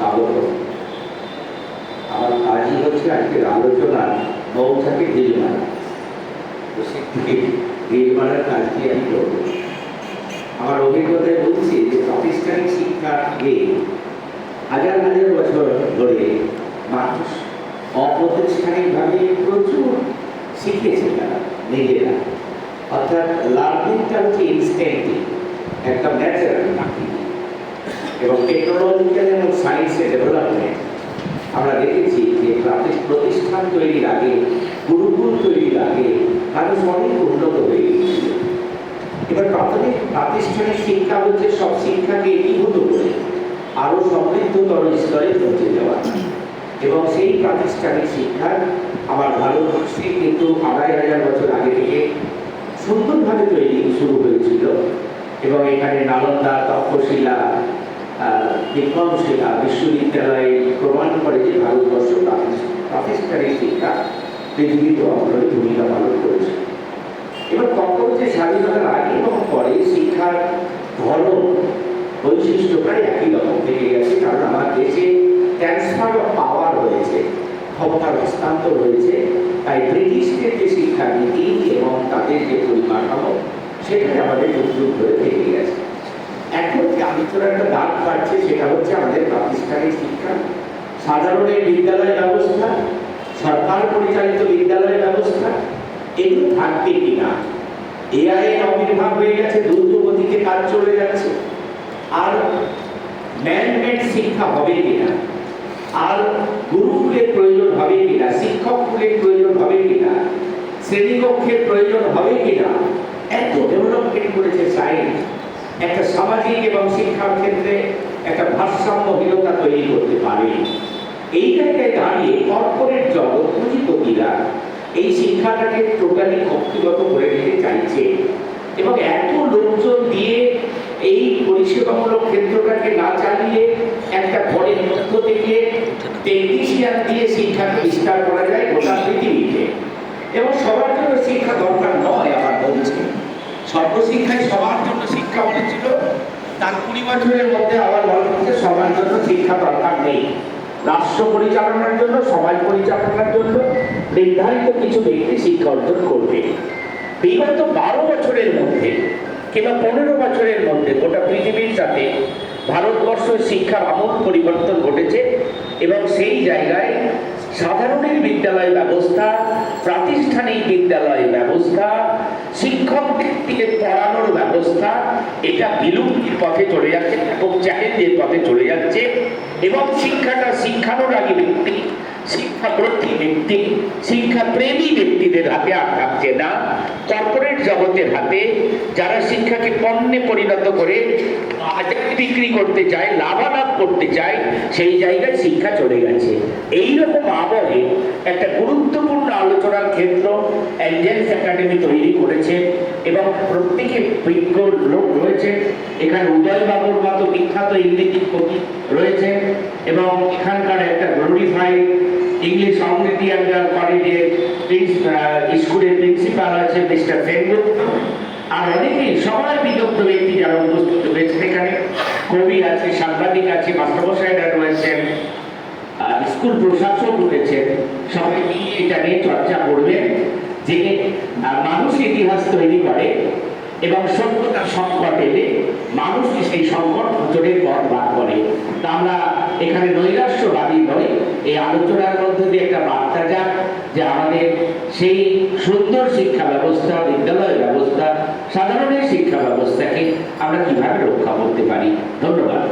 স্বাগত। আমার কাজই হচ্ছে আজকের আলোচনার মৌচাকে ঢিল মারা, তো সে ঢিল মারার কাজটি আমি করব। আমার অভিজ্ঞতায় বলছি যে প্রাতিষ্ঠানিক শিক্ষার আগে হাজার হাজার বছর ধরে মানুষ অপ্রাতিষ্ঠানিকভাবে প্রচুর শিখেছে তারা নিজেরা, অর্থাৎ লার্নিংটা হচ্ছে ইনস্ট্যান্টিভ, একটা ন্যাচারাল প্রাকৃতিক। এবং টেকনোলজিক্যাল এবং সায়েন্সের ডেভেলপমেন্ট আমরা দেখেছি যে প্রতিষ্ঠান তৈরির আগে, গুরুকুল তৈরির আগে মানুষ অনেক উন্নত হয়ে গিয়েছিল। এবার প্রাতিষ্ঠানিক শিক্ষা হচ্ছে সব শিক্ষাকে একীভূত করে আরো সমৃদ্ধতর স্তরে পৌঁছে যাওয়া, এবং সেই প্রাতিষ্ঠানিক শিক্ষার আমার ভারতবর্ষে কিন্তু ২৫০০ বছর আগে থেকে সুন্দরভাবে তৈরি শুরু হয়েছিল। এবং এখানে নালন্দা, তক্ষশিলা, বিক্রমশিলা বিশ্ববিদ্যালয়ে প্রমাণ করে যে ভারতবর্ষ প্রাতিষ্ঠানিক শিক্ষা পৃথিবীতে অগ্রণী ভূমিকা পালন করেছে। এবার কখন যে স্বাধীনতার আগে এবং পরে শিক্ষার ধরন বৈশিষ্ট্য প্রায় একই রকম থেকে গেছে, কারণ আমার দেশে ট্রান্সফার অফ পাওয়ার হয়েছে, ক্ষমতার হস্তান্তর হয়েছে। তাই ব্রিটিশদের যে শিক্ষানীতি এবং তাদের যে পরিকাঠামো সেটাই আমাদের যুগ ধরে থেকে গেছে। এখন যে আলোচনার একটা দাগ পাচ্ছে সেটা হচ্ছে আমাদের প্রাতিষ্ঠানিক শিক্ষা, সাধারণের বিদ্যালয় ব্যবস্থা, সরকার পরিচালিত বিদ্যালয় ব্যবস্থা, এগুলো থাকবে কিনা। এআই এর আবির্ভাব হয়ে গেছে, দ্রুত গতিতে কাজ চলে যাচ্ছে। আর ম্যানমেড শিক্ষা হবে কিনা, আর গুরুকুলের প্রয়োজন হবে কিনা, শিক্ষক কুলের প্রয়োজন হবে কিনা, শ্রেণীকক্ষের প্রয়োজন হবে কিনা, এত ডেভেলপমেন্ট করেছে সায়েন্স। একটা সামাজিক এবং শিক্ষার ক্ষেত্রে একটা ভারসাম্যহীনতা তৈরি করতে পারে। এই জায়গায় দাঁড়িয়ে কর্পোরেট জগৎ, পুঁজিপতিরা এই শিক্ষাটাকে টোটালি কক্ষিগত করে নিতে চাইছে, এবং এত লোকজন দিয়ে এই পরিষেবামূলক ক্ষেত্রটাকে না চালিয়ে একটা ঘরের মধ্য থেকে টেকনিশিয়ান দিয়ে শিক্ষাকে বিস্তার করা যায় গোটা পৃথিবীতে। এবং সবার জন্য শিক্ষা দরকার নয়, আমার বলছে সর্বশিক্ষায় সবার জন্য শিক্ষা বলেছিল, তার ২০ বছরের মধ্যে আবার বলা হচ্ছে সবার জন্য শিক্ষা দরকার নেই। রাষ্ট্র পরিচালনার জন্য, সমাজ পরিচালনার জন্য নির্ধারিত কিছু ব্যক্তি শিক্ষা অর্জন করবে। বিগত ১২ বছরের মধ্যে কিংবা ১৫ বছরের মধ্যে গোটা পৃথিবীর সাথে ভারতবর্ষের শিক্ষার আমূল পরিবর্তন ঘটেছে, এবং সেই জায়গায় সাধারণের বিদ্যালয় ব্যবস্থা, প্রাতিষ্ঠানিক বিদ্যালয় ব্যবস্থা, শিক্ষককে পড়ানোর ব্যবস্থা, এটা বিলুপ্তির পথে চলে যাচ্ছে এবং চ্যালেঞ্জের পথে চলে যাচ্ছে। এবং শিক্ষাটা শিক্ষানোর আগে ব্যক্তি, শিক্ষাপ্রতি ব্যক্তি, শিক্ষাপ্রেমী ব্যক্তিদের হাতে আর থাকছে না, কর্পোরেট জগতের হাতে, যারা শিক্ষাকে পণ্যে পরিণত করে বাজারে বিক্রি করতে চায়, লাভালাভ করতে চায়, সেই জায়গায় শিক্ষা চলে গেছে। এইরকম আবহে একটা গুরুত্বপূর্ণ আলোচনার ক্ষেত্র এঞ্জেলস একাডেমি তৈরি করেছে, এবং প্রত্যেকে বিজ্ঞ লোক রয়েছে। এখানে উদয় বাবুর মতো বিখ্যাত ইংরেজি কবি রয়েছে, এবং এখানকার একটা গ্লোরিফাইড ইংলিশ অঙ্গিতি কলেজের স্কুলের প্রিন্সিপাল আছে মিস্টার সেনগুপ্ত, আর অনেকেই সবাই বিদগ্ধ ব্যক্তি যারা উপস্থিত হয়েছেন এখানে। কবি আছে, সাংবাদিক আছে, মাস্টারমশাইরা রয়েছেন, স্কুল প্রশাসক রয়েছেন। সবাই মিলে এটা নিয়ে চর্চা করবেন যে মানুষ ইতিহাস তৈরি করে, এবং সভ্যতার সংকট এলে মানুষ সেই সংকট মোচনের পথ বার করে। তা আমরা এখানে নৈরাশ্যবাদী নই, এই আলোচনার মধ্যে দিয়ে একটা বার্তা যাক যে আমাদের সেই সুন্দর শিক্ষা ব্যবস্থা, বিদ্যালয় ব্যবস্থা, সাধারণের শিক্ষা ব্যবস্থাকে আমরা কিভাবে রক্ষা করতে পারি। ধন্যবাদ।